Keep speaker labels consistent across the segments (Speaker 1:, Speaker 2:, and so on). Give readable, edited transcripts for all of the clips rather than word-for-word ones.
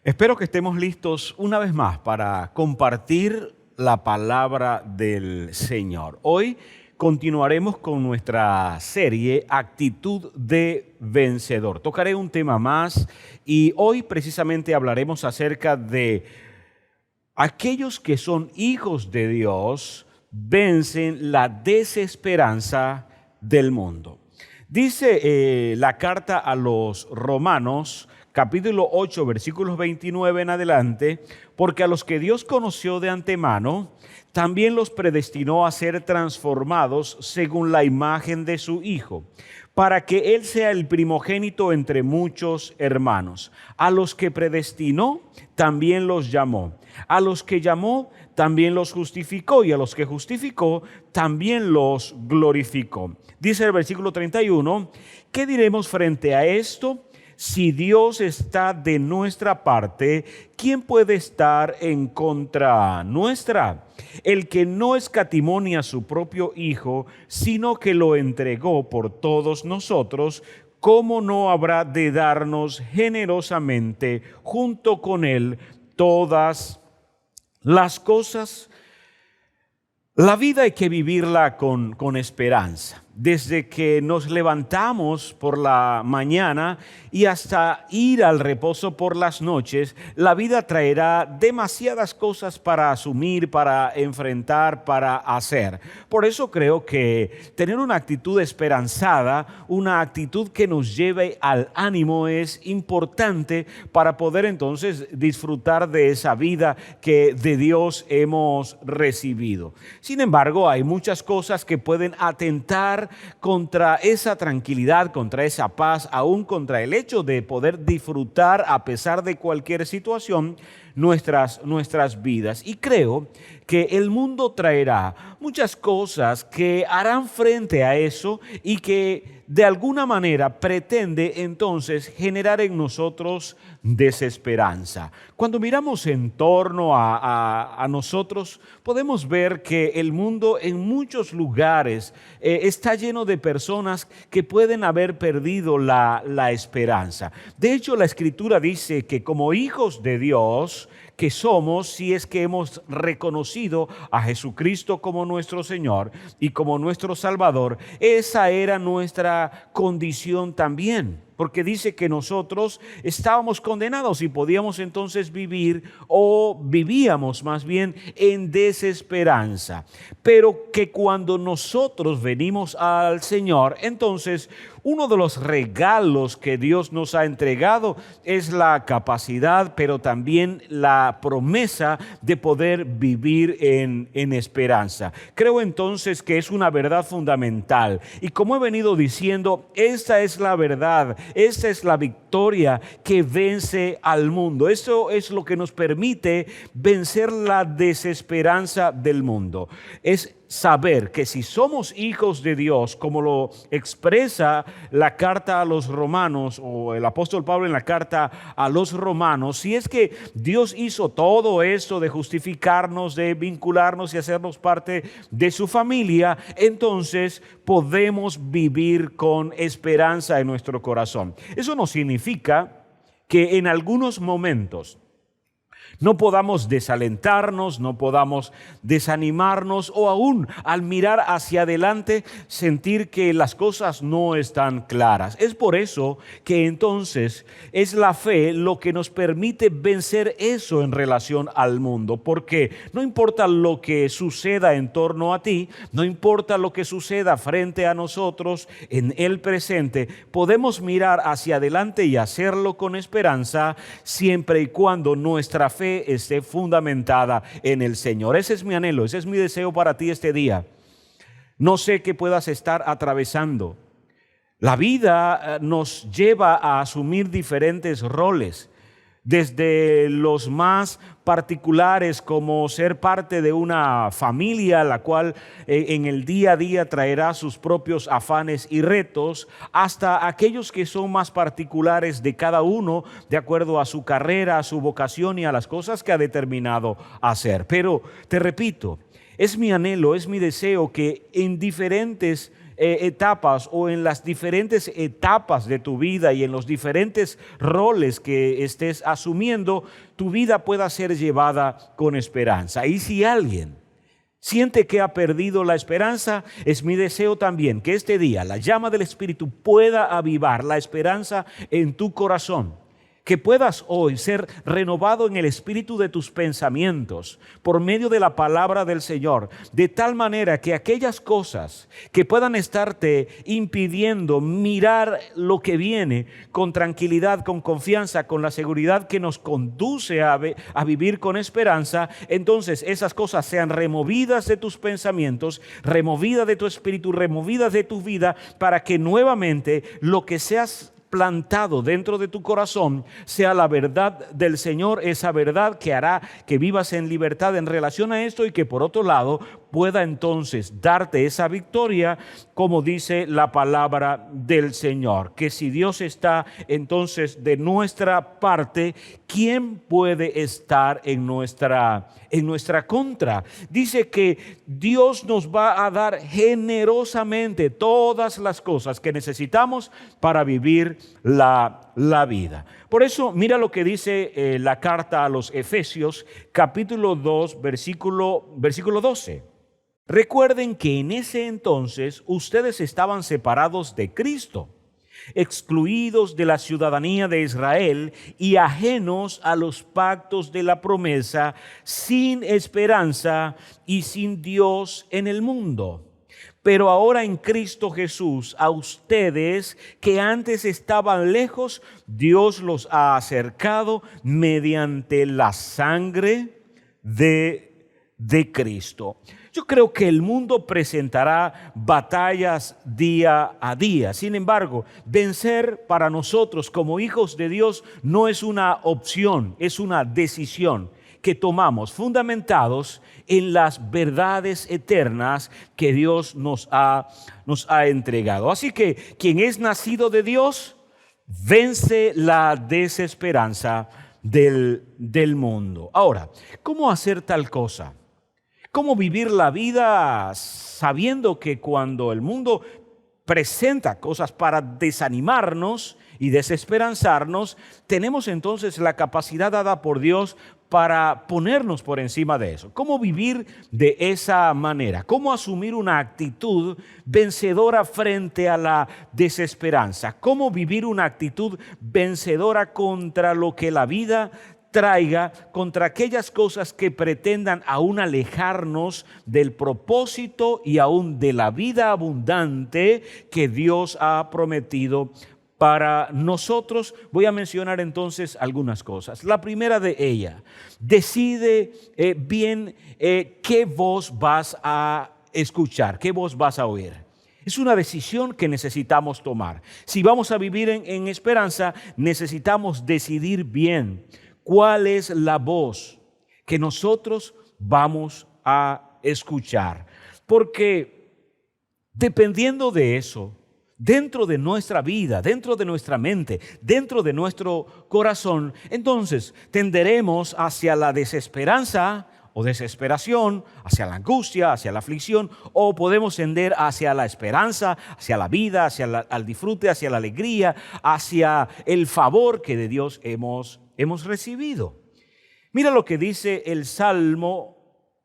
Speaker 1: Espero que estemos listos una vez más para compartir la palabra del Señor. Hoy continuaremos con nuestra serie Actitud de Vencedor. Tocaré un tema más y hoy precisamente hablaremos acerca de aquellos que son hijos de Dios vencen la desesperanza del mundo. Dice la carta a los Romanos, capítulo 8, versículos 29 en adelante, porque a los que Dios conoció de antemano, también los predestinó a ser transformados según la imagen de su Hijo, para que Él sea el primogénito entre muchos hermanos. A los que predestinó, también los llamó. A los que llamó, también los justificó. Y a los que justificó, también los glorificó. Dice el versículo 31, ¿qué diremos frente a esto? Si Dios está de nuestra parte, ¿quién puede estar en contra nuestra? El que no escatimó ni a su propio Hijo, sino que lo entregó por todos nosotros, ¿cómo no habrá de darnos generosamente junto con Él todas las cosas? La vida hay que vivirla con esperanza. Desde que nos levantamos por la mañana y hasta ir al reposo por las noches, la vida traerá demasiadas cosas para asumir, para enfrentar, para hacer. Por eso creo que tener una actitud esperanzada, una actitud que nos lleve al ánimo es importante para poder entonces disfrutar de esa vida que de Dios hemos recibido. Sin embargo, hay muchas cosas que pueden atentar contra esa tranquilidad, contra esa paz, aún contra el hecho de poder disfrutar a pesar de cualquier situación nuestras vidas. Y creo que el mundo traerá muchas cosas que harán frente a eso y que de alguna manera pretende entonces generar en nosotros desesperanza. Cuando miramos en torno a nosotros, podemos ver que el mundo en muchos lugares está lleno de personas que pueden haber perdido la esperanza. De hecho, la Escritura dice que como hijos de Dios que somos, si es que hemos reconocido a Jesucristo como nuestro Señor y como nuestro Salvador, esa era nuestra condición también. Porque dice que nosotros estábamos condenados y podíamos entonces vivir o vivíamos más bien en desesperanza. Pero que cuando nosotros venimos al Señor, entonces uno de los regalos que Dios nos ha entregado es la capacidad, pero también la promesa de poder vivir en esperanza. Creo entonces que es una verdad fundamental. Y como he venido diciendo, esta es la verdad. Esta es la victoria que vence al mundo. Eso es lo que nos permite vencer la desesperanza del mundo. Es saber que si somos hijos de Dios, como lo expresa la carta a los romanos o el apóstol Pablo en la carta a los romanos, si es que Dios hizo todo esto de justificarnos, de vincularnos y hacernos parte de su familia, entonces podemos vivir con esperanza en nuestro corazón. Eso no significa que en algunos momentos no podamos desalentarnos, no podamos desanimarnos o aún al mirar hacia adelante sentir que las cosas no están claras. Es por eso que entonces es la fe lo que nos permite vencer eso en relación al mundo, porque no importa lo que suceda en torno a ti, no importa lo que suceda frente a nosotros en el presente, podemos mirar hacia adelante y hacerlo con esperanza siempre y cuando nuestra fe esté fundamentada en el Señor. Ese es mi anhelo, ese es mi deseo para ti este día. No sé qué puedas estar atravesando. La vida nos lleva a asumir diferentes roles, desde los más particulares como ser parte de una familia, la cual en el día a día traerá sus propios afanes y retos, hasta aquellos que son más particulares de cada uno de acuerdo a su carrera, a su vocación y a las cosas que ha determinado hacer. Pero te repito, es mi anhelo, es mi deseo que en diferentes etapas o en las diferentes etapas de tu vida y en los diferentes roles que estés asumiendo, tu vida pueda ser llevada con esperanza. Y si alguien siente que ha perdido la esperanza, es mi deseo también que este día la llama del Espíritu pueda avivar la esperanza en tu corazón. Que puedas hoy ser renovado en el espíritu de tus pensamientos por medio de la palabra del Señor, de tal manera que aquellas cosas que puedan estarte impidiendo mirar lo que viene con tranquilidad, con confianza, con la seguridad que nos conduce a vivir con esperanza, entonces esas cosas sean removidas de tus pensamientos, removidas de tu espíritu, removidas de tu vida, para que nuevamente lo que seas plantado dentro de tu corazón sea la verdad del Señor, esa verdad que hará que vivas en libertad en relación a esto y que por otro lado pueda entonces darte esa victoria, como dice la palabra del Señor, que si Dios está entonces de nuestra parte, ¿quién puede estar en nuestra contra? Dice que Dios nos va a dar generosamente todas las cosas que necesitamos para vivir la vida. Por eso, mira lo que dice la carta a los Efesios, capítulo 2, versículo 12. Recuerden que en ese entonces ustedes estaban separados de Cristo, excluidos de la ciudadanía de Israel y ajenos a los pactos de la promesa, sin esperanza y sin Dios en el mundo. Pero ahora en Cristo Jesús, a ustedes que antes estaban lejos, Dios los ha acercado mediante la sangre de Cristo. Yo creo que el mundo presentará batallas día a día. Sin embargo, vencer para nosotros como hijos de Dios no es una opción, es una decisión que tomamos fundamentados en las verdades eternas que Dios nos ha entregado. Así que quien es nacido de Dios vence la desesperanza del mundo. Ahora, ¿cómo hacer tal cosa? ¿Cómo vivir la vida sabiendo que cuando el mundo presenta cosas para desanimarnos y desesperanzarnos, tenemos entonces la capacidad dada por Dios para ponernos por encima de eso? ¿Cómo vivir de esa manera? ¿Cómo asumir una actitud vencedora frente a la desesperanza? ¿Cómo vivir una actitud vencedora contra lo que la vida traiga, contra aquellas cosas que pretendan aún alejarnos del propósito y aún de la vida abundante que Dios ha prometido para nosotros? Voy a mencionar entonces algunas cosas. La primera de ellas, decide bien qué voz vas a escuchar, qué voz vas a oír. Es una decisión que necesitamos tomar. Si vamos a vivir en esperanza, necesitamos decidir bien cuál es la voz que nosotros vamos a escuchar. Porque dependiendo de eso, dentro de nuestra vida, dentro de nuestra mente, dentro de nuestro corazón, entonces tenderemos hacia la desesperanza o desesperación, hacia la angustia, hacia la aflicción, o podemos tender hacia la esperanza, hacia la vida, hacia el disfrute, hacia la alegría, hacia el favor que de Dios hemos recibido. Mira lo que dice el Salmo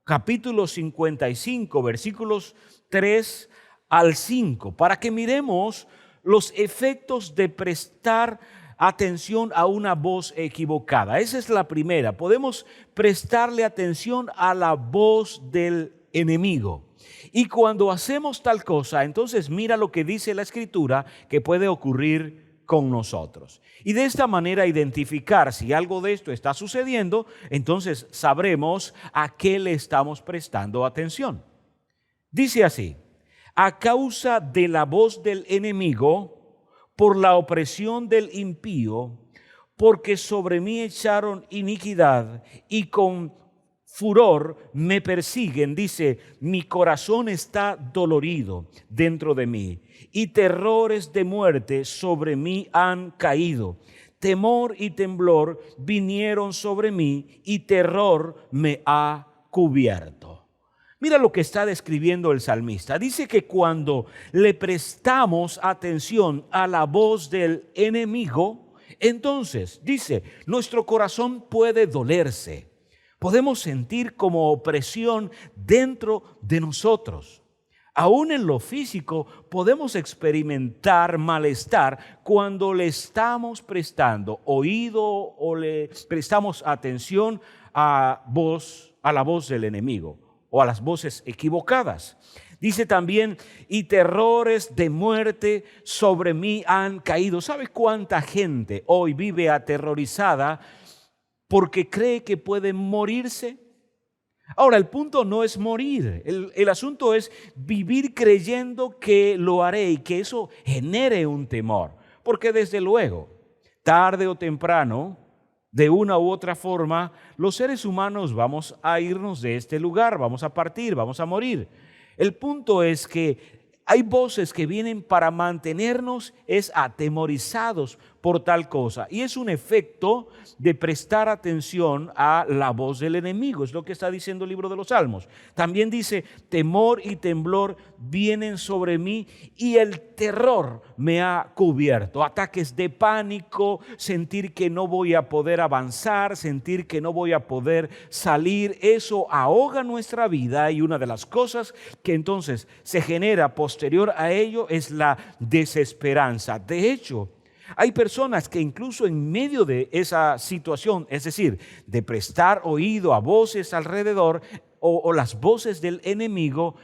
Speaker 1: capítulo 55, versículos 3 al 5, para que miremos los efectos de prestar atención a una voz equivocada. Esa es la primera. Podemos prestarle atención a la voz del enemigo. Y cuando hacemos tal cosa, entonces mira lo que dice la Escritura que puede ocurrir con nosotros. Y de esta manera identificar si algo de esto está sucediendo, entonces sabremos a qué le estamos prestando atención. Dice así: a causa de la voz del enemigo, por la opresión del impío, porque sobre mí echaron iniquidad y con furor me persiguen. Dice, mi corazón está dolorido dentro de mí y terrores de muerte sobre mí han caído. Temor y temblor vinieron sobre mí y terror me ha cubierto. Mira lo que está describiendo el salmista. Dice que cuando le prestamos atención a la voz del enemigo, entonces, dice, nuestro corazón puede dolerse. Podemos sentir como opresión dentro de nosotros. Aún en lo físico podemos experimentar malestar cuando le estamos prestando oído o le prestamos atención a la voz del enemigo o a las voces equivocadas. Dice también, y terrores de muerte sobre mí han caído. ¿Sabe cuánta gente hoy vive aterrorizada porque cree que puede morirse? Ahora, el punto no es morir, el asunto es vivir creyendo que lo haré y que eso genere un temor. Porque desde luego, tarde o temprano, de una u otra forma, los seres humanos vamos a irnos de este lugar, vamos a partir, vamos a morir. El punto es que hay voces que vienen para mantenernos atemorizados por tal cosa. Y es un efecto de prestar atención a la voz del enemigo. Es lo que está diciendo el libro de los Salmos. También dice, temor y temblor vienen sobre mí y el terror me ha cubierto. Ataques de pánico, sentir que no voy a poder avanzar, sentir que no voy a poder salir. Eso ahoga nuestra vida y una de las cosas que entonces se genera posterior a ello es la desesperanza. De hecho, hay personas que incluso en medio de esa situación, es decir, de prestar oído a voces alrededor o las voces del enemigo,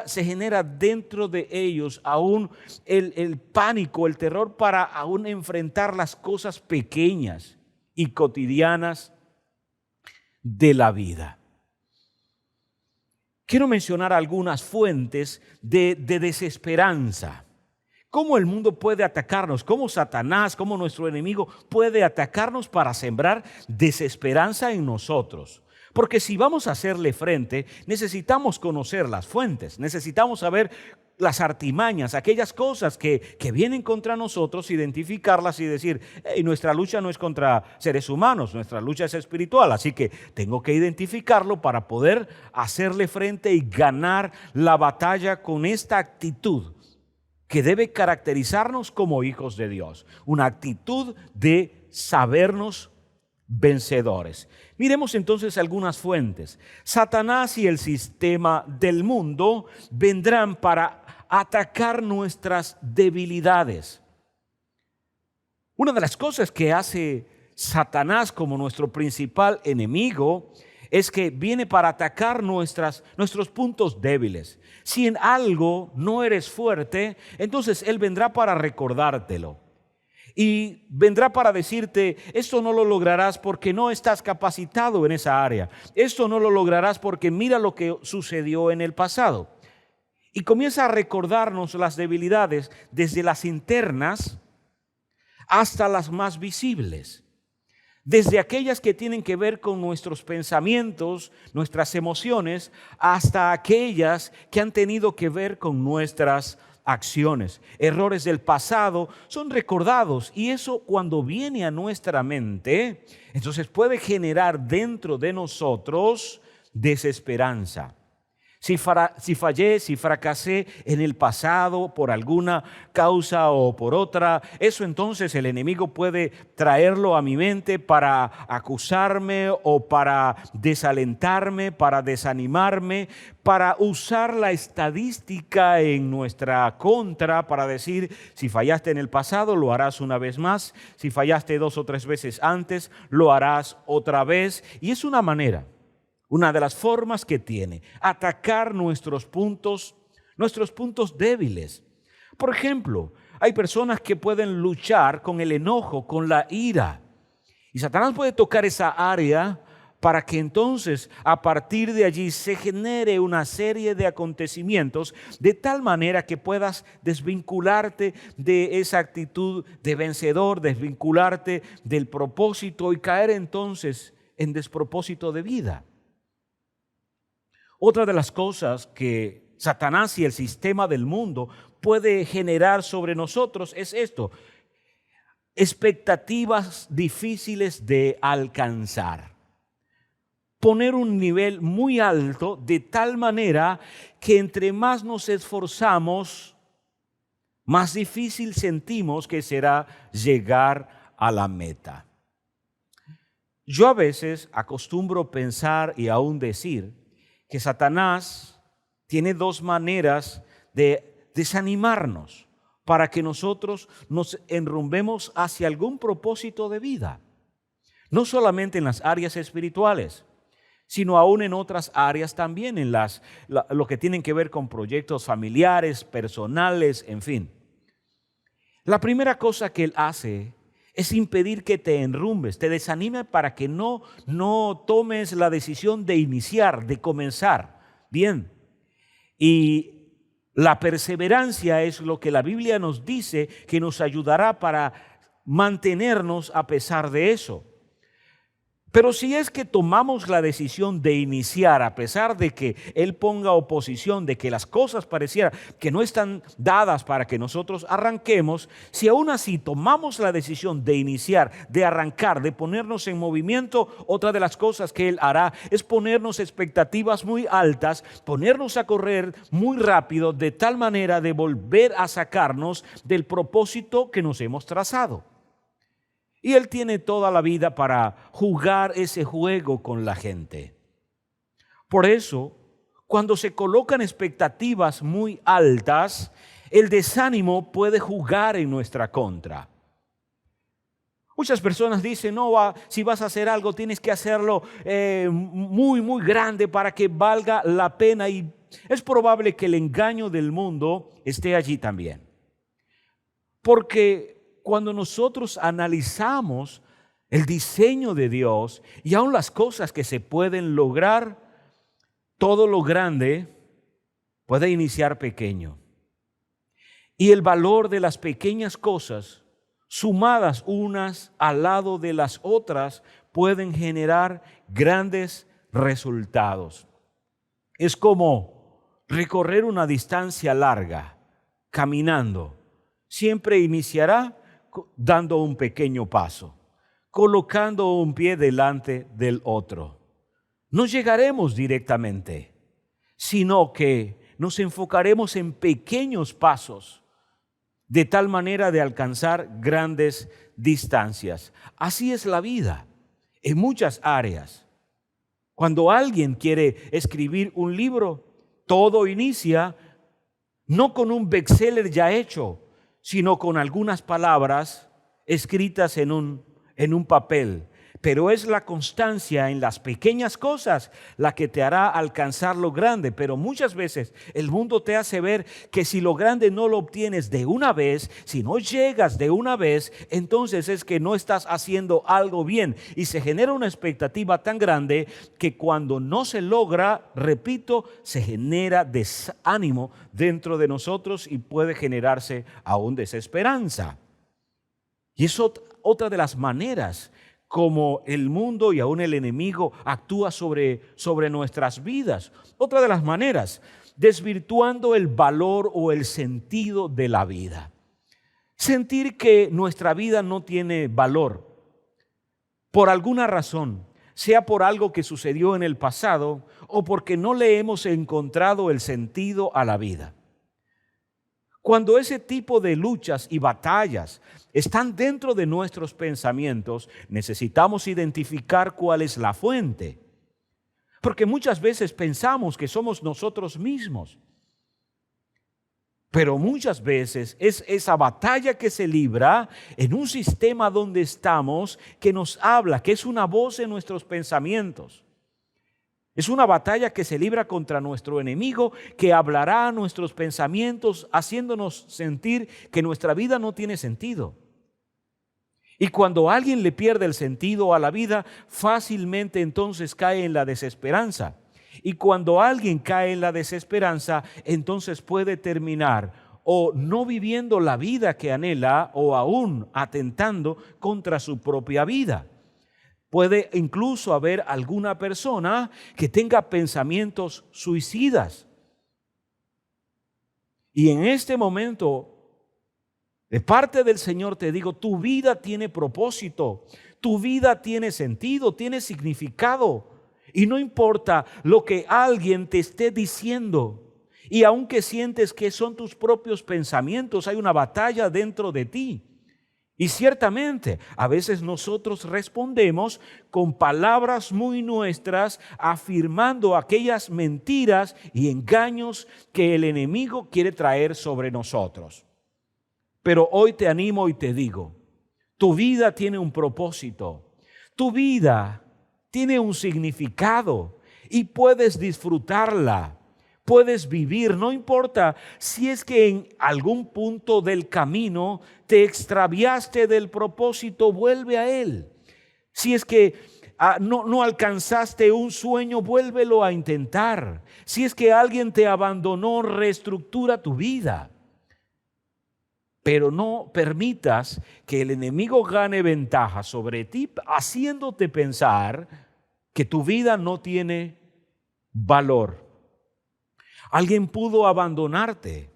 Speaker 1: se genera dentro de ellos aún el pánico, el terror para aún enfrentar las cosas pequeñas y cotidianas de la vida. Quiero mencionar algunas fuentes de desesperanza. ¿Cómo el mundo puede atacarnos? ¿Cómo Satanás, cómo nuestro enemigo puede atacarnos para sembrar desesperanza en nosotros? Porque si vamos a hacerle frente, necesitamos conocer las fuentes, necesitamos saber las artimañas, aquellas cosas que vienen contra nosotros, identificarlas y decir, hey, nuestra lucha no es contra seres humanos, nuestra lucha es espiritual, así que tengo que identificarlo para poder hacerle frente y ganar la batalla con esta actitud que debe caracterizarnos como hijos de Dios, una actitud de sabernos vencedores. Miremos entonces algunas fuentes. Satanás y el sistema del mundo vendrán para atacar nuestras debilidades. Una de las cosas que hace Satanás como nuestro principal enemigo es que viene para atacar nuestros puntos débiles. Si en algo no eres fuerte, entonces Él vendrá para recordártelo. Y vendrá para decirte, esto no lo lograrás porque no estás capacitado en esa área. Esto no lo lograrás porque mira lo que sucedió en el pasado. Y comienza a recordarnos las debilidades desde las internas hasta las más visibles. Desde aquellas que tienen que ver con nuestros pensamientos, nuestras emociones, hasta aquellas que han tenido que ver con nuestras acciones. Errores del pasado son recordados y eso cuando viene a nuestra mente, entonces puede generar dentro de nosotros desesperanza. Si fallé, si fracasé en el pasado por alguna causa o por otra, eso entonces el enemigo puede traerlo a mi mente para acusarme o para desalentarme, para desanimarme, para usar la estadística en nuestra contra, para decir, si fallaste en el pasado, lo harás una vez más. Si fallaste 2 o 3 veces antes, lo harás otra vez. Y es una manera. Una de las formas que tiene, atacar nuestros puntos débiles. Por ejemplo, hay personas que pueden luchar con el enojo, con la ira. Y Satanás puede tocar esa área para que entonces a partir de allí se genere una serie de acontecimientos de tal manera que puedas desvincularte de esa actitud de vencedor, desvincularte del propósito y caer entonces en despropósito de vida. Otra de las cosas que Satanás y el sistema del mundo puede generar sobre nosotros es esto: expectativas difíciles de alcanzar. poner un nivel muy alto de tal manera que entre más nos esforzamos, más difícil sentimos que será llegar a la meta. Yo a veces acostumbro pensar y aún decir que Satanás tiene dos maneras de desanimarnos para que nosotros nos enrumbemos hacia algún propósito de vida. No solamente en las áreas espirituales, sino aún en otras áreas también, en lo que tienen que ver con proyectos familiares, personales, en fin. La primera cosa que él hace es impedir que te enrumbes, te desanime para que no tomes la decisión de iniciar, de comenzar. Bien, y la perseverancia es lo que la Biblia nos dice que nos ayudará para mantenernos a pesar de eso. Pero si es que tomamos la decisión de iniciar, a pesar de que Él ponga oposición, de que las cosas parecieran que no están dadas para que nosotros arranquemos, si aún así tomamos la decisión de iniciar, de arrancar, de ponernos en movimiento, otra de las cosas que Él hará es ponernos expectativas muy altas, ponernos a correr muy rápido, de tal manera de volver a sacarnos del propósito que nos hemos trazado. Y Él tiene toda la vida para jugar ese juego con la gente. Por eso, cuando se colocan expectativas muy altas, el desánimo puede jugar en nuestra contra. Muchas personas dicen, no, si vas a hacer algo tienes que hacerlo muy, muy grande para que valga la pena. Y es probable que el engaño del mundo esté allí también. Porque cuando nosotros analizamos el diseño de Dios y aún las cosas que se pueden lograr, todo lo grande puede iniciar pequeño. Y el valor de las pequeñas cosas, sumadas unas al lado de las otras, pueden generar grandes resultados. Es como recorrer una distancia larga, caminando. Siempre iniciará dando un pequeño paso, colocando un pie delante del otro. No llegaremos directamente, sino que nos enfocaremos en pequeños pasos, de tal manera de alcanzar grandes distancias. Así es la vida, en muchas áreas. Cuando alguien quiere escribir un libro, todo inicia no con un bestseller ya hecho, sino con algunas palabras escritas en un papel. Pero es la constancia en las pequeñas cosas la que te hará alcanzar lo grande. Pero muchas veces el mundo te hace ver que si lo grande no lo obtienes de una vez, si no llegas de una vez, entonces es que no estás haciendo algo bien. Y se genera una expectativa tan grande que cuando no se logra, repito, se genera desánimo dentro de nosotros y puede generarse aún desesperanza. Y es otra de las maneras como el mundo y aún el enemigo actúa sobre nuestras vidas. Otra de las maneras, desvirtuando el valor o el sentido de la vida. Sentir que nuestra vida no tiene valor por alguna razón, sea por algo que sucedió en el pasado o porque no le hemos encontrado el sentido a la vida. Cuando ese tipo de luchas y batallas están dentro de nuestros pensamientos, necesitamos identificar cuál es la fuente. Porque muchas veces pensamos que somos nosotros mismos. Pero muchas veces es esa batalla que se libra en un sistema donde estamos que nos habla, que es una voz en nuestros pensamientos. Es una batalla que se libra contra nuestro enemigo, que hablará a nuestros pensamientos, haciéndonos sentir que nuestra vida no tiene sentido. Y cuando alguien le pierde el sentido a la vida, fácilmente entonces cae en la desesperanza. Y cuando alguien cae en la desesperanza, entonces puede terminar o no viviendo la vida que anhela o aún atentando contra su propia vida. Puede incluso haber alguna persona que tenga pensamientos suicidas. Y en este momento, de parte del Señor te digo, tu vida tiene propósito, tu vida tiene sentido, tiene significado. Y no importa lo que alguien te esté diciendo. Y aunque sientes que son tus propios pensamientos, hay una batalla dentro de ti. Y ciertamente, a veces nosotros respondemos con palabras muy nuestras, afirmando aquellas mentiras y engaños que el enemigo quiere traer sobre nosotros. Pero hoy te animo y te digo, tu vida tiene un propósito, tu vida tiene un significado y puedes disfrutarla. Puedes vivir, no importa si es que en algún punto del camino te extraviaste del propósito, vuelve a él. Si es que no alcanzaste un sueño, vuélvelo a intentar. Si es que alguien te abandonó, reestructura tu vida. Pero no permitas que el enemigo gane ventaja sobre ti, haciéndote pensar que tu vida no tiene valor. Alguien pudo abandonarte.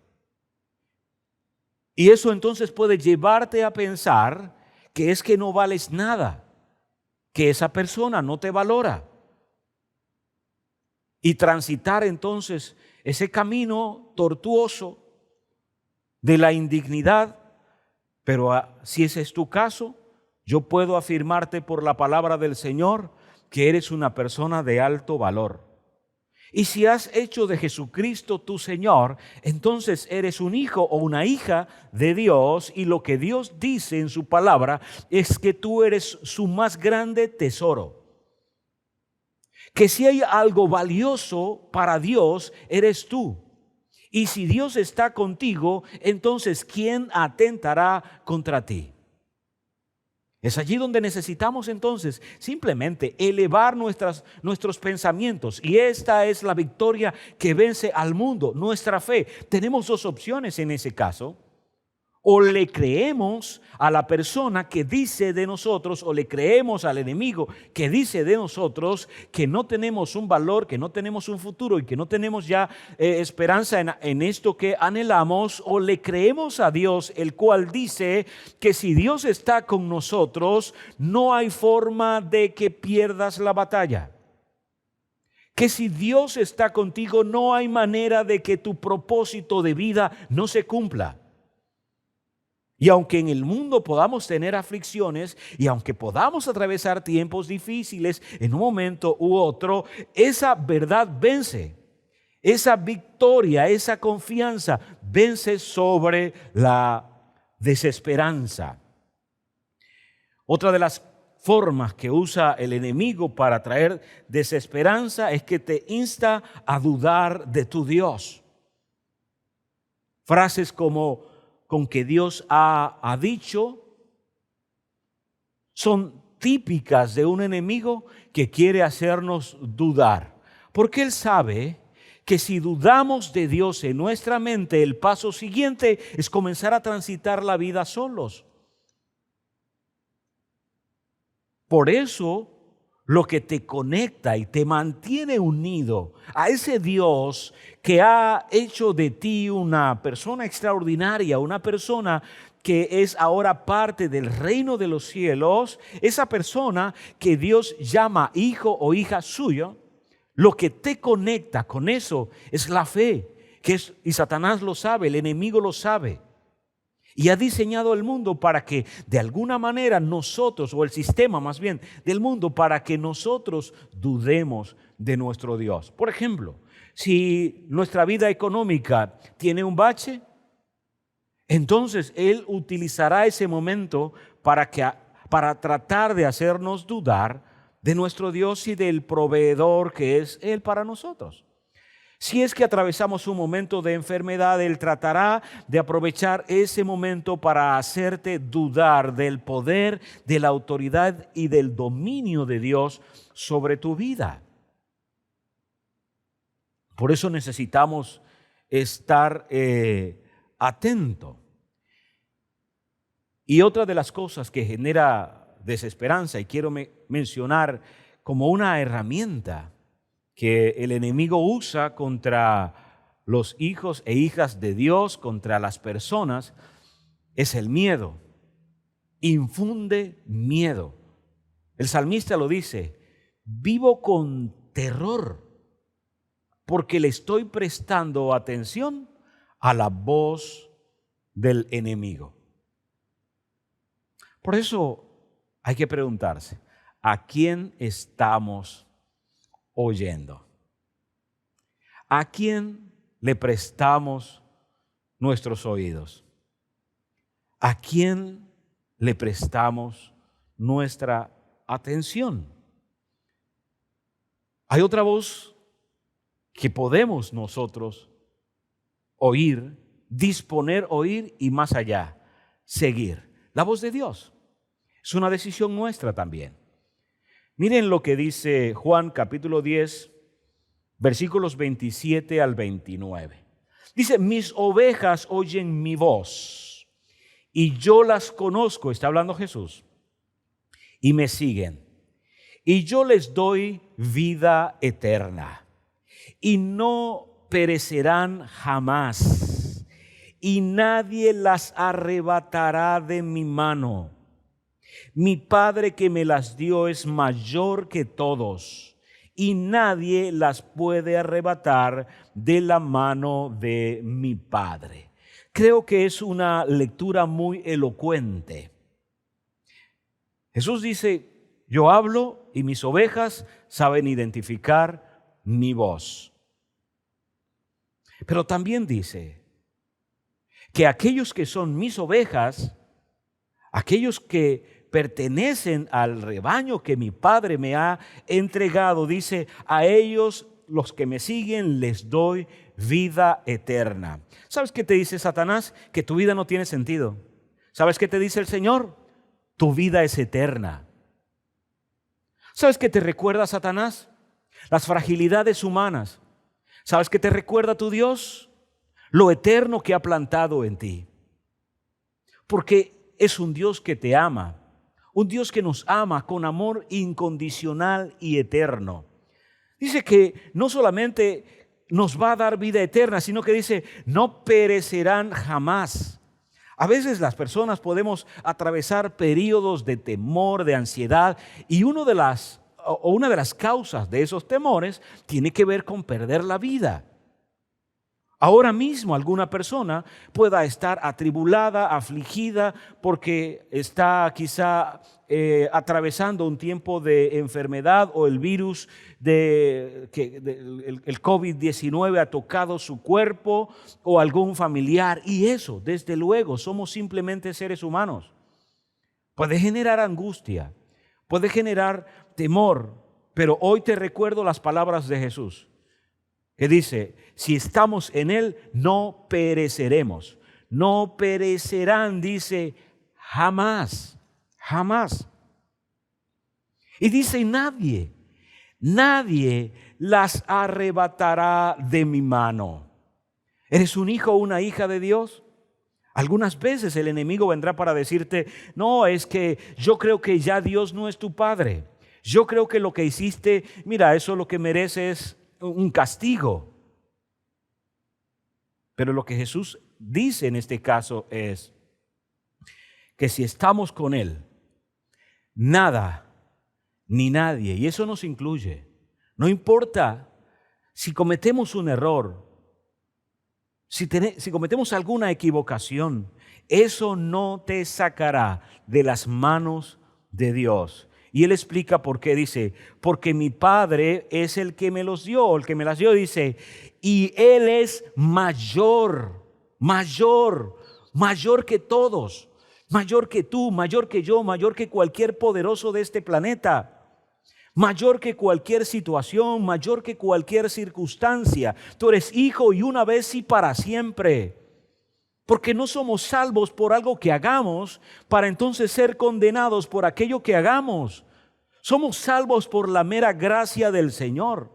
Speaker 1: Y eso entonces puede llevarte a pensar que es que no vales nada, que esa persona no te valora. Y transitar entonces ese camino tortuoso de la indignidad. Pero si ese es tu caso, yo puedo afirmarte por la palabra del Señor que eres una persona de alto valor. Y si has hecho de Jesucristo tu Señor, entonces eres un hijo o una hija de Dios, y lo que Dios dice en su palabra es que tú eres su más grande tesoro. Que si hay algo valioso para Dios, eres tú. Y si Dios está contigo, entonces ¿quién atentará contra ti? Es allí donde necesitamos entonces simplemente elevar nuestros pensamientos. Y esta es la victoria que vence al mundo, nuestra fe. Tenemos dos opciones en ese caso. O le creemos a la persona que dice de nosotros, o le creemos al enemigo que dice de nosotros que no tenemos un valor, que no tenemos un futuro y que no tenemos ya esperanza en esto que anhelamos, o le creemos a Dios, el cual dice que si Dios está con nosotros, no hay forma de que pierdas la batalla. Que si Dios está contigo, no hay manera de que tu propósito de vida no se cumpla. Y aunque en el mundo podamos tener aflicciones y aunque podamos atravesar tiempos difíciles en un momento u otro, esa verdad vence. Esa victoria, esa confianza vence sobre la desesperanza. Otra de las formas que usa el enemigo para traer desesperanza es que te insta a dudar de tu Dios. Frases como con que Dios ha dicho son típicas de un enemigo que quiere hacernos dudar. Porque él sabe que si dudamos de Dios en nuestra mente, el paso siguiente es comenzar a transitar la vida solos. Por eso, lo que te conecta y te mantiene unido a ese Dios que ha hecho de ti una persona extraordinaria, una persona que es ahora parte del reino de los cielos, esa persona que Dios llama hijo o hija suyo, lo que te conecta con eso es la fe, y Satanás lo sabe, el enemigo lo sabe. Y ha diseñado el mundo para que de alguna manera nosotros, o el sistema más bien del mundo, para que nosotros dudemos de nuestro Dios. Por ejemplo, si nuestra vida económica tiene un bache, entonces Él utilizará ese momento para tratar de hacernos dudar de nuestro Dios y del proveedor que es Él para nosotros. Si es que atravesamos un momento de enfermedad, Él tratará de aprovechar ese momento para hacerte dudar del poder, de la autoridad y del dominio de Dios sobre tu vida. Por eso necesitamos estar atentos. Y otra de las cosas que genera desesperanza, y quiero mencionar como una herramienta que el enemigo usa contra los hijos e hijas de Dios, contra las personas, es el miedo. Infunde miedo. El salmista lo dice: vivo con terror, porque le estoy prestando atención a la voz del enemigo. Por eso hay que preguntarse, ¿a quién estamos oyendo? ¿A quién le prestamos nuestros oídos? ¿A quién le prestamos nuestra atención? Hay otra voz que podemos nosotros oír, disponer, oír y más allá, seguir. La voz de Dios. Es una decisión nuestra también. Miren lo que dice Juan capítulo 10, versículos 27 al 29. Dice, mis ovejas oyen mi voz y yo las conozco, está hablando Jesús, y me siguen. Y yo les doy vida eterna y no perecerán jamás y nadie las arrebatará de mi mano. Mi Padre que me las dio es mayor que todos y nadie las puede arrebatar de la mano de mi Padre. Creo que es una lectura muy elocuente. Jesús dice, yo hablo y mis ovejas saben identificar mi voz. Pero también dice que aquellos que son mis ovejas, aquellos que pertenecen al rebaño que mi Padre me ha entregado, dice, a ellos, los que me siguen, les doy vida eterna. ¿Sabes qué te dice Satanás? Que tu vida no tiene sentido. ¿Sabes qué te dice el Señor? Tu vida es eterna. ¿Sabes qué te recuerda Satanás? Las fragilidades humanas. ¿Sabes qué te recuerda tu Dios? Lo eterno que ha plantado en ti. Porque es un Dios que te ama. Un Dios que nos ama con amor incondicional y eterno. Dice que no solamente nos va a dar vida eterna, sino que dice, no perecerán jamás. A veces las personas podemos atravesar periodos de temor, de ansiedad, y una de las causas de esos temores tiene que ver con perder la vida. Ahora mismo alguna persona pueda estar atribulada, afligida, porque está quizá atravesando un tiempo de enfermedad o el virus el COVID-19 ha tocado su cuerpo o algún familiar. Y eso, desde luego, somos simplemente seres humanos. Puede generar angustia, puede generar temor, pero hoy te recuerdo las palabras de Jesús. Que dice, si estamos en Él, no pereceremos. No perecerán, dice, jamás, jamás. Y dice, nadie las arrebatará de mi mano. ¿Eres un hijo o una hija de Dios? Algunas veces el enemigo vendrá para decirte, no, es que yo creo que ya Dios no es tu padre. Yo creo que lo que hiciste, mira, eso lo que merece es un castigo. Pero lo que Jesús dice en este caso es que si estamos con Él, nada ni nadie, y eso nos incluye, no importa si cometemos un error, si cometemos alguna equivocación, eso no te sacará de las manos de Dios. Y Él explica por qué, dice, porque mi Padre es el que me los dio, el que me las dio, dice, y Él es mayor que todos, mayor que tú, mayor que yo, mayor que cualquier poderoso de este planeta, mayor que cualquier situación, mayor que cualquier circunstancia. Tú eres hijo y una vez y para siempre. Porque no somos salvos por algo que hagamos para entonces ser condenados por aquello que hagamos. Somos salvos por la mera gracia del Señor.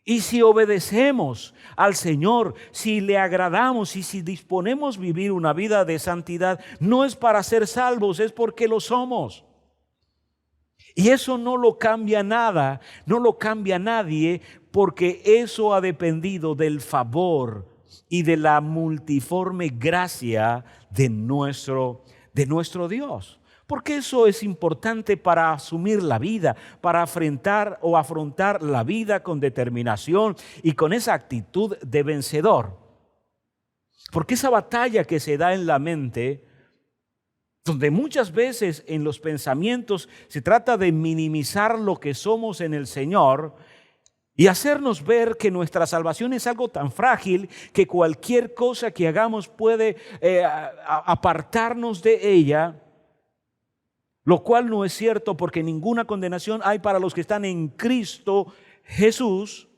Speaker 1: Y si obedecemos al Señor, si le agradamos y si disponemos vivir una vida de santidad, no es para ser salvos, es porque lo somos. Y eso no lo cambia nada, no lo cambia nadie, porque eso ha dependido del favor y de la multiforme gracia de nuestro Dios. Porque eso es importante para asumir la vida, para afrontar la vida con determinación y con esa actitud de vencedor. Porque esa batalla que se da en la mente, donde muchas veces en los pensamientos se trata de minimizar lo que somos en el Señor y hacernos ver que nuestra salvación es algo tan frágil que cualquier cosa que hagamos puede apartarnos de ella, lo cual no es cierto, porque ninguna condenación hay para los que están en Cristo Jesús.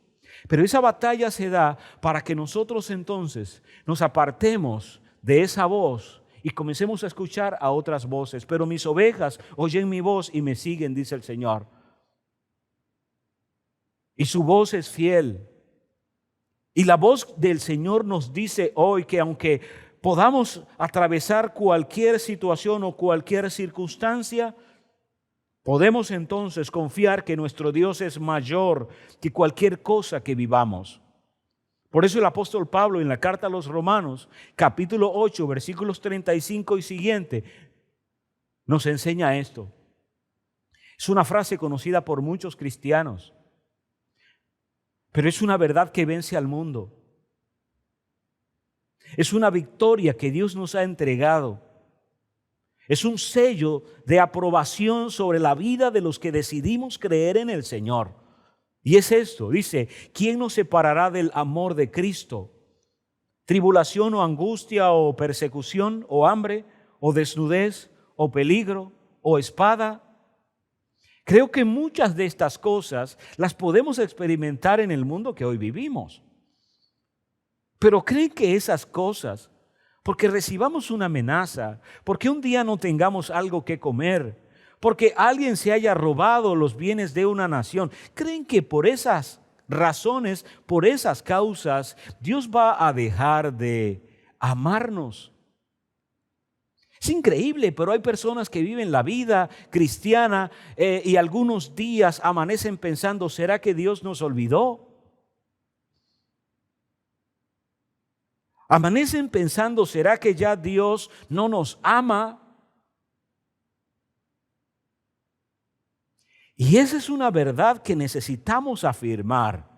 Speaker 1: Pero esa batalla se da para que nosotros entonces nos apartemos de esa voz y comencemos a escuchar a otras voces. Pero mis ovejas oyen mi voz y me siguen, dice el Señor. Y su voz es fiel. Y la voz del Señor nos dice hoy que aunque podamos atravesar cualquier situación o cualquier circunstancia, podemos entonces confiar que nuestro Dios es mayor que cualquier cosa que vivamos. Por eso el apóstol Pablo en la carta a los Romanos, capítulo 8, versículos 35 y siguiente, nos enseña esto. Es una frase conocida por muchos cristianos, pero es una verdad que vence al mundo. Es una victoria que Dios nos ha entregado. Es un sello de aprobación sobre la vida de los que decidimos creer en el Señor. Y es esto, dice, ¿quién nos separará del amor de Cristo? ¿Tribulación o angustia o persecución o hambre o desnudez o peligro o espada? Creo que muchas de estas cosas las podemos experimentar en el mundo que hoy vivimos. Pero ¿creen que esas cosas, porque recibamos una amenaza, porque un día no tengamos algo que comer, porque alguien se haya robado los bienes de una nación, creen que por esas razones, por esas causas, Dios va a dejar de amarnos? Es increíble, pero hay personas que viven la vida cristiana y algunos días amanecen pensando, ¿será que Dios nos olvidó? Amanecen pensando, ¿será que ya Dios no nos ama? Y esa es una verdad que necesitamos afirmar.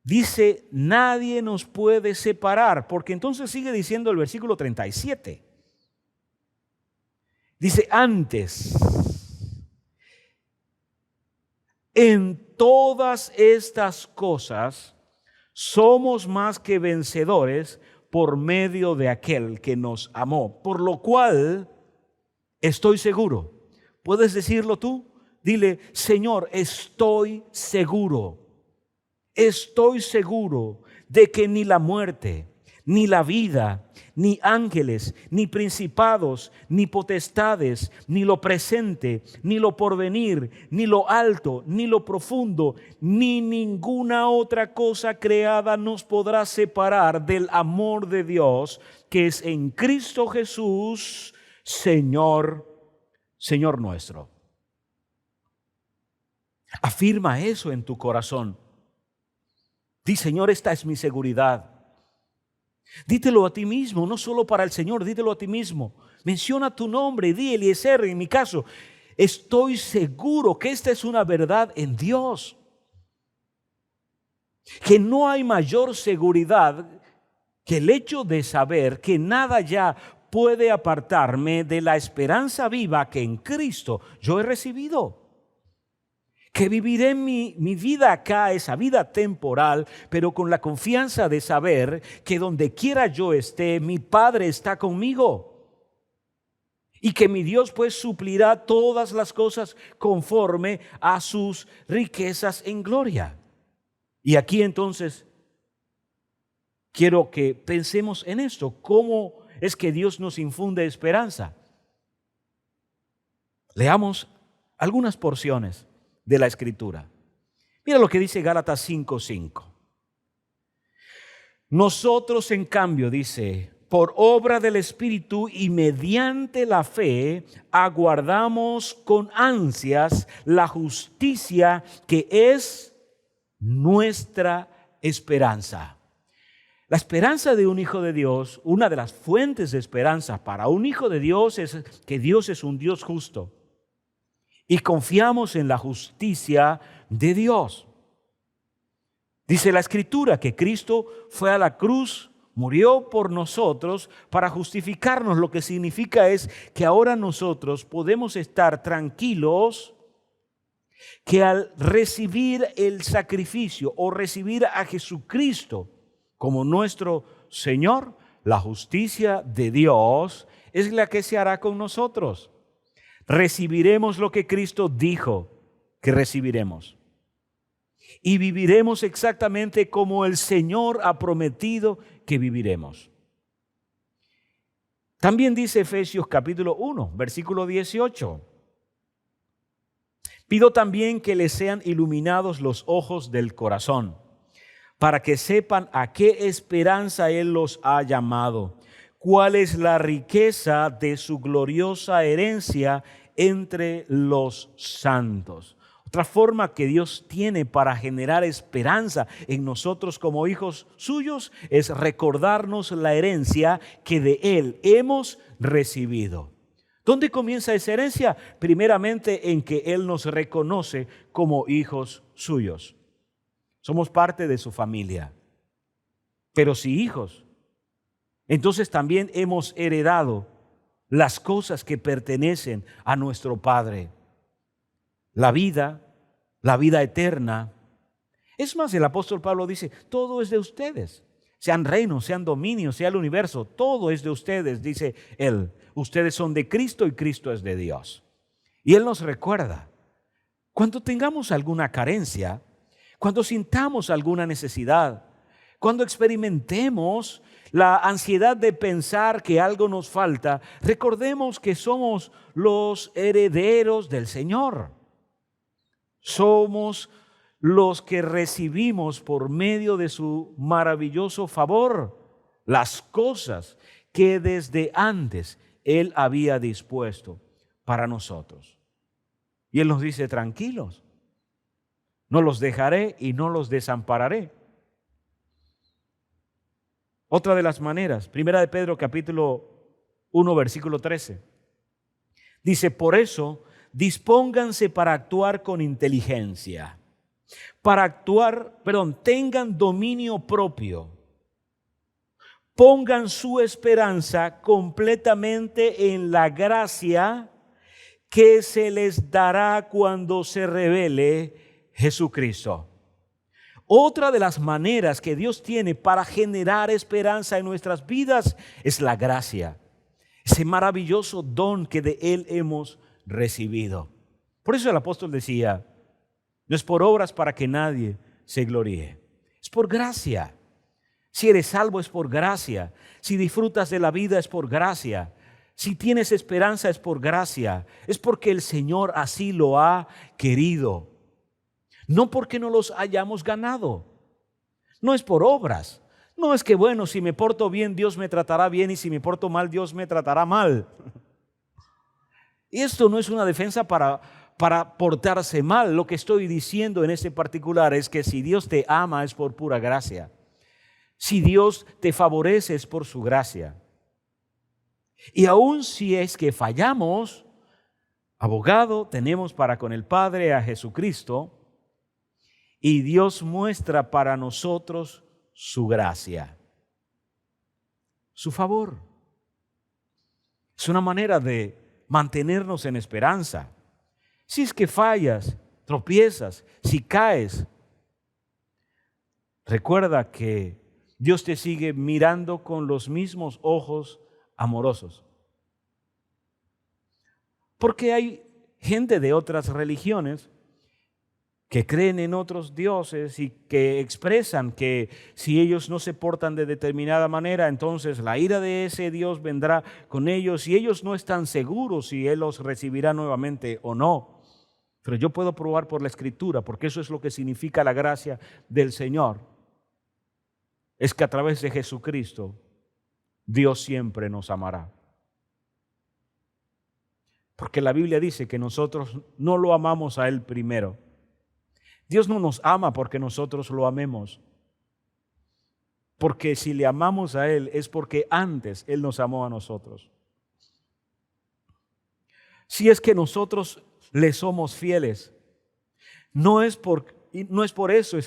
Speaker 1: Dice, nadie nos puede separar, porque entonces sigue diciendo el versículo 37. Dice, antes, en todas estas cosas somos más que vencedores por medio de aquel que nos amó. Por lo cual, estoy seguro. ¿Puedes decirlo tú? Dile, Señor, estoy seguro de que ni la muerte, ni la vida, ni ángeles, ni principados, ni potestades, ni lo presente, ni lo porvenir, ni lo alto, ni lo profundo, ni ninguna otra cosa creada nos podrá separar del amor de Dios que es en Cristo Jesús, Señor nuestro. Afirma eso en tu corazón. Di, Señor, esta es mi seguridad. Dítelo a ti mismo, no solo para el Señor, dítelo a ti mismo. Menciona tu nombre, di Eliezer, en mi caso. Estoy seguro que esta es una verdad en Dios. Que no hay mayor seguridad que el hecho de saber que nada ya puede apartarme de la esperanza viva que en Cristo yo he recibido. Que viviré mi vida acá, esa vida temporal, pero con la confianza de saber que donde quiera yo esté, mi Padre está conmigo. Y que mi Dios pues suplirá todas las cosas conforme a sus riquezas en gloria. Y aquí entonces quiero que pensemos en esto. ¿Cómo es que Dios nos infunde esperanza? Leamos algunas porciones de la Escritura. Mira lo que dice Gálatas 5:5. Nosotros, en cambio, dice, por obra del Espíritu y mediante la fe, aguardamos con ansias la justicia que es nuestra esperanza. La esperanza de un hijo de Dios, una de las fuentes de esperanza para un hijo de Dios es que Dios es un Dios justo y confiamos en la justicia de Dios. Dice la Escritura que Cristo fue a la cruz, murió por nosotros para justificarnos. Lo que significa es que ahora nosotros podemos estar tranquilos que al recibir el sacrificio o recibir a Jesucristo como nuestro Señor, la justicia de Dios es la que se hará con nosotros. Recibiremos lo que Cristo dijo que recibiremos. Y viviremos exactamente como el Señor ha prometido que viviremos. También dice Efesios capítulo 1, versículo 18. Pido también que les sean iluminados los ojos del corazón, para que sepan a qué esperanza Él los ha llamado, cuál es la riqueza de su gloriosa herencia entre los santos. Otra forma que Dios tiene para generar esperanza en nosotros como hijos suyos es recordarnos la herencia que de Él hemos recibido. ¿Dónde comienza esa herencia? Primeramente en que Él nos reconoce como hijos suyos. Somos parte de su familia, pero si hijos, entonces también hemos heredado las cosas que pertenecen a nuestro Padre. La vida eterna. Es más, el apóstol Pablo dice, todo es de ustedes. Sean reinos, sean dominios, sea el universo, todo es de ustedes, dice él. Ustedes son de Cristo y Cristo es de Dios. Y Él nos recuerda, cuando tengamos alguna carencia, cuando sintamos alguna necesidad, cuando experimentemos la ansiedad de pensar que algo nos falta, recordemos que somos los herederos del Señor. Somos los que recibimos por medio de su maravilloso favor las cosas que desde antes Él había dispuesto para nosotros. Y Él nos dice, tranquilos, no los dejaré y no los desampararé. Otra de las maneras, Primera de Pedro capítulo 1 versículo 13, dice, por eso dispónganse para actuar con inteligencia, tengan dominio propio, pongan su esperanza completamente en la gracia que se les dará cuando se revele Jesucristo. Otra de las maneras que Dios tiene para generar esperanza en nuestras vidas es la gracia, ese maravilloso don que de Él hemos recibido. Por eso el apóstol decía, no es por obras para que nadie se gloríe, es por gracia. Si eres salvo es por gracia, si disfrutas de la vida es por gracia, si tienes esperanza es por gracia, es porque el Señor así lo ha querido. No porque no los hayamos ganado. No es por obras. No es que, bueno, si me porto bien, Dios me tratará bien y si me porto mal, Dios me tratará mal. Y esto no es una defensa para portarse mal. Lo que estoy diciendo en este particular es que si Dios te ama es por pura gracia. Si Dios te favorece es por su gracia. Y aun si es que fallamos, abogado tenemos para con el Padre a Jesucristo. Y Dios muestra para nosotros su gracia, su favor. Es una manera de mantenernos en esperanza. Si es que fallas, tropiezas, si caes, recuerda que Dios te sigue mirando con los mismos ojos amorosos. Porque hay gente de otras religiones que creen en otros dioses y que expresan que si ellos no se portan de determinada manera, entonces la ira de ese Dios vendrá con ellos y ellos no están seguros si Él los recibirá nuevamente o no. Pero yo puedo probar por la Escritura, porque eso es lo que significa la gracia del Señor. Es que a través de Jesucristo, Dios siempre nos amará. Porque la Biblia dice que nosotros no lo amamos a Él primero. Dios no nos ama porque nosotros lo amemos. Porque si le amamos a Él es porque antes Él nos amó a nosotros. Si es que nosotros le somos fieles, no es por eso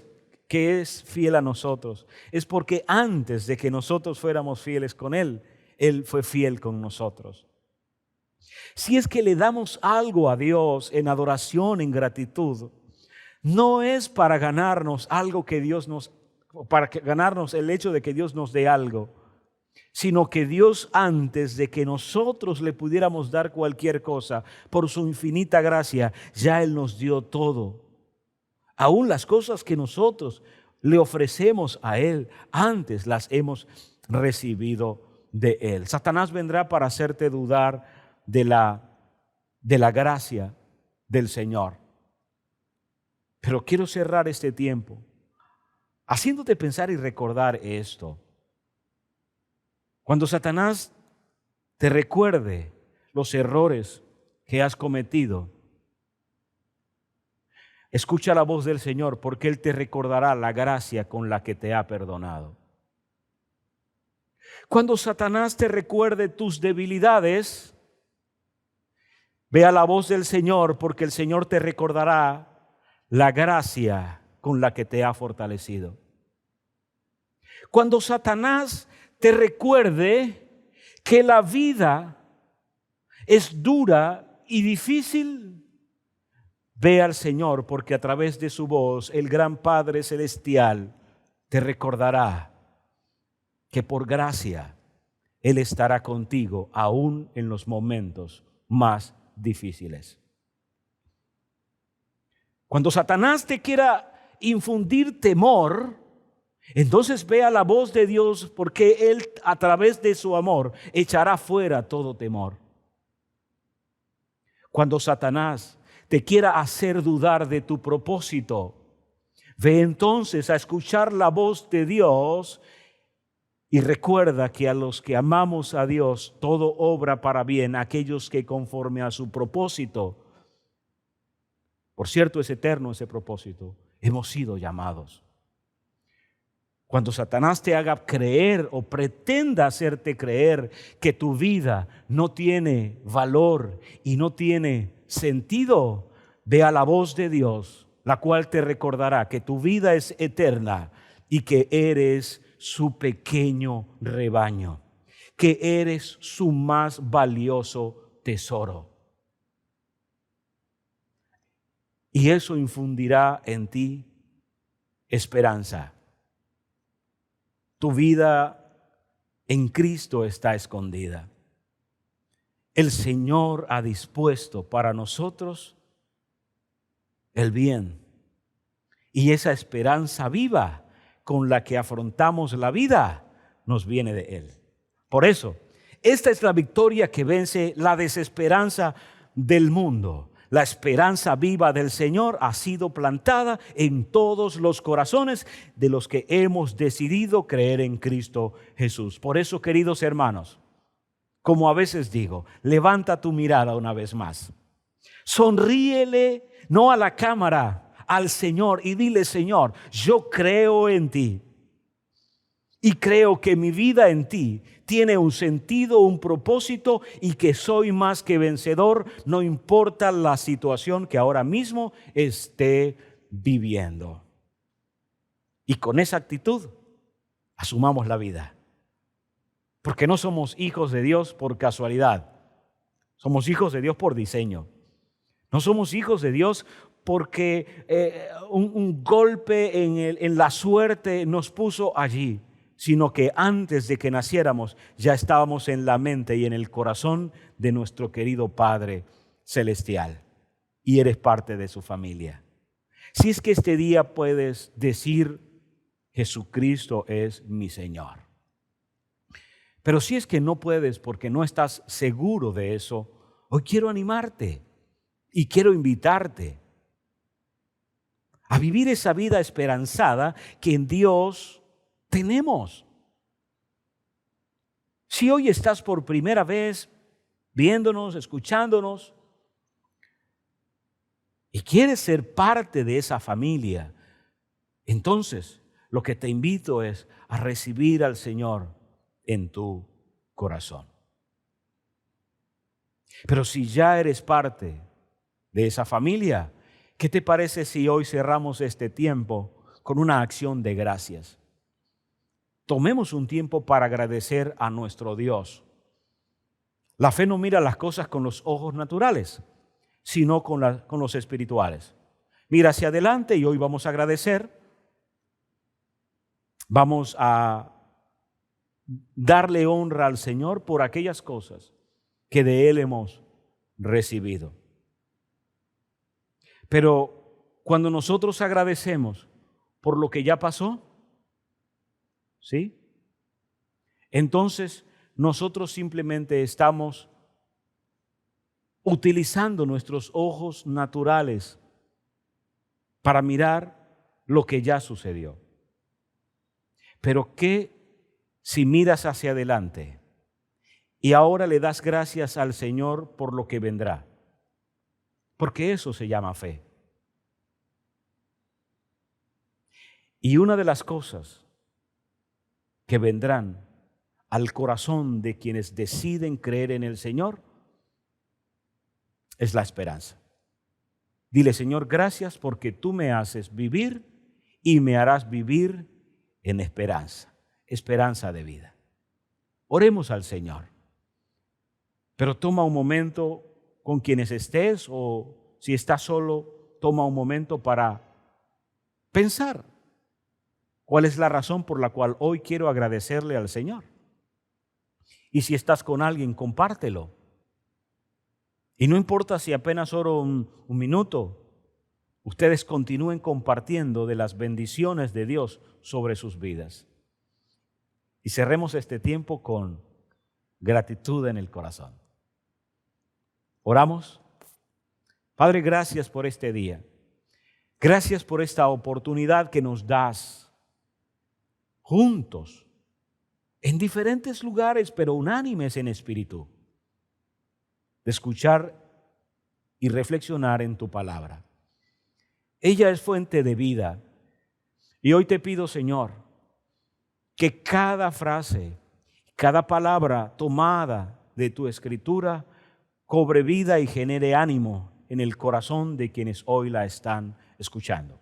Speaker 1: que es fiel a nosotros. Es porque antes de que nosotros fuéramos fieles con Él, Él fue fiel con nosotros. Si es que le damos algo a Dios en adoración, en gratitud, no es para ganarnos algo que ganarnos el hecho de que Dios nos dé algo, sino que Dios, antes de que nosotros le pudiéramos dar cualquier cosa, por su infinita gracia, ya Él nos dio todo. Aún las cosas que nosotros le ofrecemos a Él, antes las hemos recibido de Él. Satanás vendrá para hacerte dudar de la gracia del Señor. Pero quiero cerrar este tiempo haciéndote pensar y recordar esto. Cuando Satanás te recuerde los errores que has cometido, escucha la voz del Señor, porque Él te recordará la gracia con la que te ha perdonado. Cuando Satanás te recuerde tus debilidades, ve a la voz del Señor, porque el Señor te recordará la gracia con la que te ha fortalecido. Cuando Satanás te recuerde que la vida es dura y difícil, ve al Señor, porque a través de su voz el gran Padre Celestial te recordará que por gracia Él estará contigo aún en los momentos más difíciles. Cuando Satanás te quiera infundir temor, entonces ve a la voz de Dios, porque Él a través de su amor echará fuera todo temor. Cuando Satanás te quiera hacer dudar de tu propósito, ve entonces a escuchar la voz de Dios y recuerda que a los que amamos a Dios todo obra para bien, aquellos que conforme a su propósito, por cierto es eterno ese propósito, hemos sido llamados. Cuando Satanás te haga creer o pretenda hacerte creer que tu vida no tiene valor y no tiene sentido, ve a la voz de Dios, la cual te recordará que tu vida es eterna y que eres su pequeño rebaño, que eres su más valioso tesoro. Y eso infundirá en ti esperanza. Tu vida en Cristo está escondida. El Señor ha dispuesto para nosotros el bien. Y esa esperanza viva con la que afrontamos la vida nos viene de Él. Por eso, esta es la victoria que vence la desesperanza del mundo. La esperanza viva del Señor ha sido plantada en todos los corazones de los que hemos decidido creer en Cristo Jesús. Por eso, queridos hermanos, como a veces digo, levanta tu mirada una vez más. Sonríele, no a la cámara, al Señor, y dile: Señor, yo creo en ti. Y creo que mi vida en ti tiene un sentido, un propósito, y que soy más que vencedor, no importa la situación que ahora mismo esté viviendo. Y con esa actitud, asumamos la vida. Porque no somos hijos de Dios por casualidad. Somos hijos de Dios por diseño. No somos hijos de Dios porque un golpe en la suerte nos puso allí, sino que antes de que naciéramos ya estábamos en la mente y en el corazón de nuestro querido Padre Celestial. Y eres parte de su familia. Si es que este día puedes decir: Jesucristo es mi Señor. Pero si es que no puedes porque no estás seguro de eso, hoy quiero animarte y quiero invitarte a vivir esa vida esperanzada que en Dios tenemos. Si hoy estás por primera vez viéndonos, escuchándonos, y quieres ser parte de esa familia, entonces lo que te invito es a recibir al Señor en tu corazón. Pero si ya eres parte de esa familia, ¿qué te parece si hoy cerramos este tiempo con una acción de gracias? Tomemos un tiempo para agradecer a nuestro Dios. La fe no mira las cosas con los ojos naturales, sino con los espirituales. Mira hacia adelante y hoy vamos a agradecer. Vamos a darle honra al Señor por aquellas cosas que de Él hemos recibido. Pero cuando nosotros agradecemos por lo que ya pasó, ¿sí? Entonces nosotros simplemente estamos utilizando nuestros ojos naturales para mirar lo que ya sucedió. Pero ¿qué si miras hacia adelante y ahora le das gracias al Señor por lo que vendrá? Porque eso se llama fe. Y una de las cosas que vendrán al corazón de quienes deciden creer en el Señor es la esperanza. Dile, Señor, gracias porque tú me haces vivir y me harás vivir en esperanza, esperanza de vida. Oremos al Señor, pero toma un momento con quienes estés o si estás solo, toma un momento para pensar cuál es la razón por la cual hoy quiero agradecerle al Señor. Y si estás con alguien, compártelo. Y no importa si apenas oro un minuto, ustedes continúen compartiendo de las bendiciones de Dios sobre sus vidas. Y cerremos este tiempo con gratitud en el corazón. ¿Oramos? Padre, gracias por este día. Gracias por esta oportunidad que nos das juntos, en diferentes lugares, pero unánimes en espíritu, de escuchar y reflexionar en tu palabra. Ella es fuente de vida. Y hoy te pido, Señor, que cada frase, cada palabra tomada de tu escritura cobre vida y genere ánimo en el corazón de quienes hoy la están escuchando.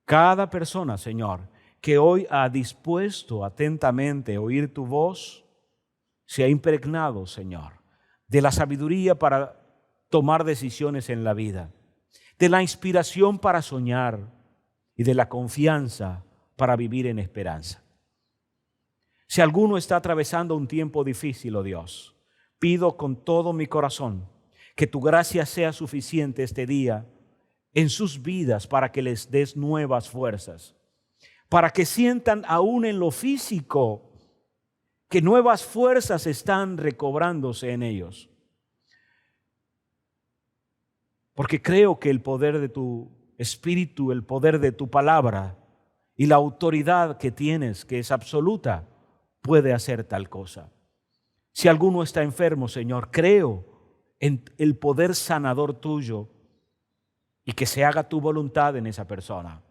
Speaker 1: Cada persona, Señor, que hoy ha dispuesto atentamente a oír tu voz, se ha impregnado, Señor, de la sabiduría para tomar decisiones en la vida, de la inspiración para soñar y de la confianza para vivir en esperanza. Si alguno está atravesando un tiempo difícil, oh Dios, pido con todo mi corazón que tu gracia sea suficiente este día en sus vidas para que les des nuevas fuerzas, para que sientan aún en lo físico que nuevas fuerzas están recobrándose en ellos. Porque creo que el poder de tu Espíritu, el poder de tu palabra y la autoridad que tienes, que es absoluta, puede hacer tal cosa. Si alguno está enfermo, Señor, creo en el poder sanador tuyo y que se haga tu voluntad en esa persona.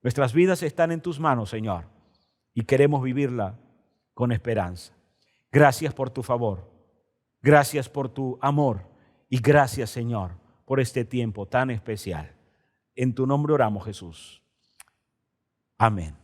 Speaker 1: Nuestras vidas están en tus manos, Señor, y queremos vivirla con esperanza. Gracias por tu favor, gracias por tu amor y gracias, Señor, por este tiempo tan especial. En tu nombre oramos, Jesús. Amén.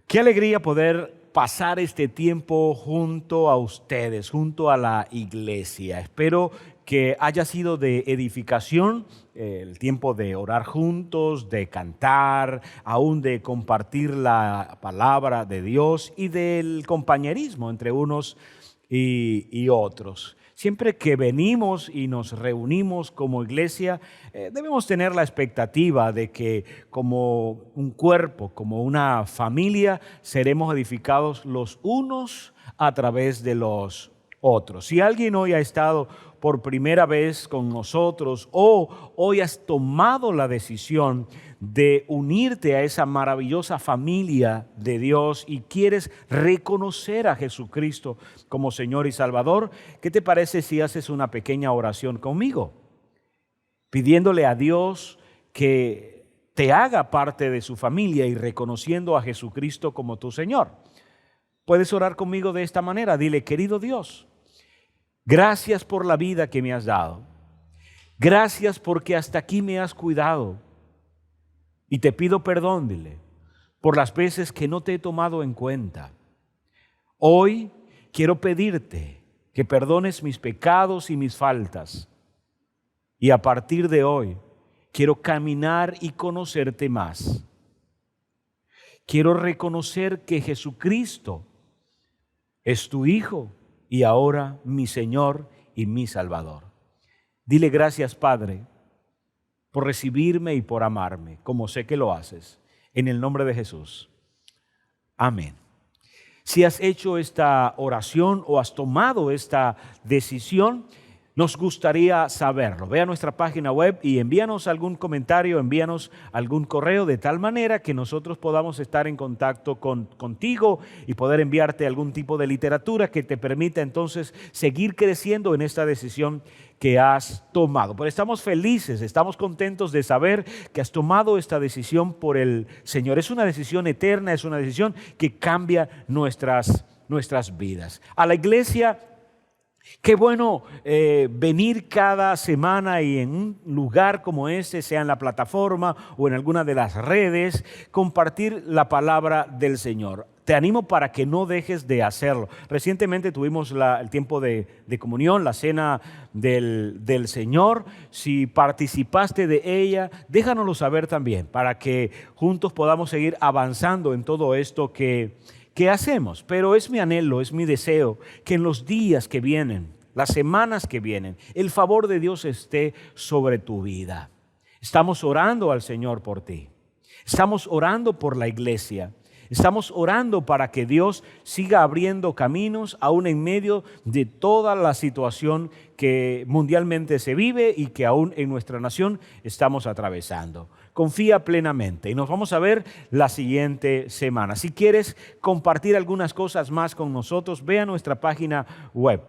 Speaker 1: Qué alegría poder pasar este tiempo junto a ustedes, junto a la iglesia. Espero que haya sido de edificación el tiempo de orar juntos, de cantar, aún de compartir la palabra de Dios y del compañerismo entre unos y otros. Siempre que venimos y nos reunimos como iglesia, debemos tener la expectativa de que como un cuerpo, como una familia, seremos edificados los unos a través de los otros. Si alguien hoy ha estado por primera vez con nosotros o hoy has tomado la decisión de unirte a esa maravillosa familia de Dios y quieres reconocer a Jesucristo como Señor y Salvador, ¿qué te parece si haces una pequeña oración conmigo? Pidiéndole a Dios que te haga parte de su familia y reconociendo a Jesucristo como tu Señor. Puedes orar conmigo de esta manera. Dile: querido Dios, gracias por la vida que me has dado. Gracias porque hasta aquí me has cuidado. Y te pido perdón, dile, por las veces que no te he tomado en cuenta. Hoy quiero pedirte que perdones mis pecados y mis faltas. Y a partir de hoy quiero caminar y conocerte más. Quiero reconocer que Jesucristo es tu Hijo y ahora mi Señor y mi Salvador. Dile: gracias, Padre, por recibirme y por amarme, como sé que lo haces. En el nombre de Jesús. Amén. Si has hecho esta oración o has tomado esta decisión, nos gustaría saberlo. Ve a nuestra página web y envíanos algún comentario, envíanos algún correo, de tal manera que nosotros podamos estar en contacto contigo y poder enviarte algún tipo de literatura que te permita entonces seguir creciendo en esta decisión que has tomado. Pero estamos felices, estamos contentos de saber que has tomado esta decisión por el Señor. Es una decisión eterna, es una decisión que cambia nuestras vidas. A la iglesia, qué bueno venir cada semana y en un lugar como este, sea en la plataforma o en alguna de las redes, compartir la palabra del Señor. Te animo para que no dejes de hacerlo. Recientemente tuvimos el tiempo de comunión, la cena del Señor. Si participaste de ella, déjanoslo saber también, para que juntos podamos seguir avanzando en todo esto que hacemos. Pero es mi anhelo, es mi deseo que en los días que vienen, las semanas que vienen, el favor de Dios esté sobre tu vida. Estamos orando al Señor por ti. Estamos orando por la iglesia. Estamos orando para que Dios siga abriendo caminos aún en medio de toda la situación que mundialmente se vive y que aún en nuestra nación estamos atravesando. Confía plenamente y nos vamos a ver la siguiente semana. Si quieres compartir algunas cosas más con nosotros, ve a nuestra página web,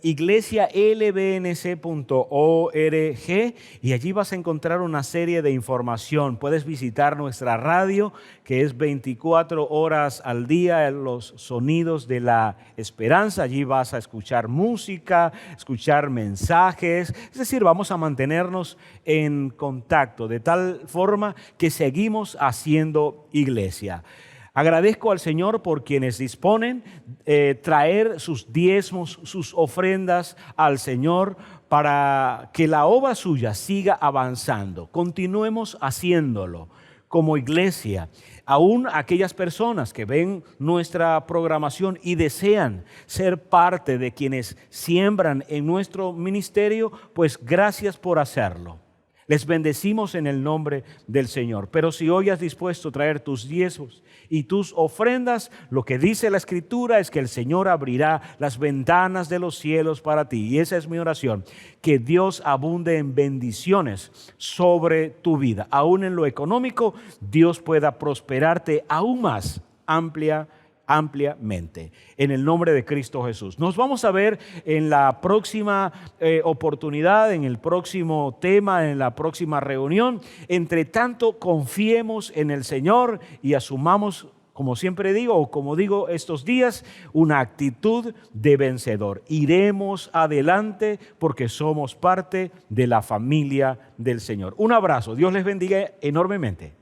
Speaker 1: iglesialbnc.org, y allí vas a encontrar una serie de información. Puedes visitar nuestra radio, que es 24 horas al día, los sonidos de la esperanza. Allí vas a escuchar música, escuchar mensajes, es decir, vamos a mantenernos en contacto de tal forma que seguimos haciendo iglesia. Agradezco al Señor por quienes disponen traer sus diezmos, sus ofrendas al Señor para que la obra suya siga avanzando. Continuemos haciéndolo como iglesia. Aún aquellas personas que ven nuestra programación y desean ser parte de quienes siembran en nuestro ministerio, pues gracias por hacerlo. Les bendecimos en el nombre del Señor. Pero si hoy has dispuesto a traer tus diezmos y tus ofrendas, lo que dice la Escritura es que el Señor abrirá las ventanas de los cielos para ti. Y esa es mi oración, que Dios abunde en bendiciones sobre tu vida. Aún en lo económico, Dios pueda prosperarte aún más ampliamente, en el nombre de Cristo Jesús. Nos vamos a ver en la próxima oportunidad, en el próximo tema, en la próxima reunión. Entre tanto, confiemos en el Señor y asumamos, como siempre digo, o como digo estos días, una actitud de vencedor. Iremos adelante porque somos parte de la familia del Señor. Un abrazo. Dios les bendiga enormemente.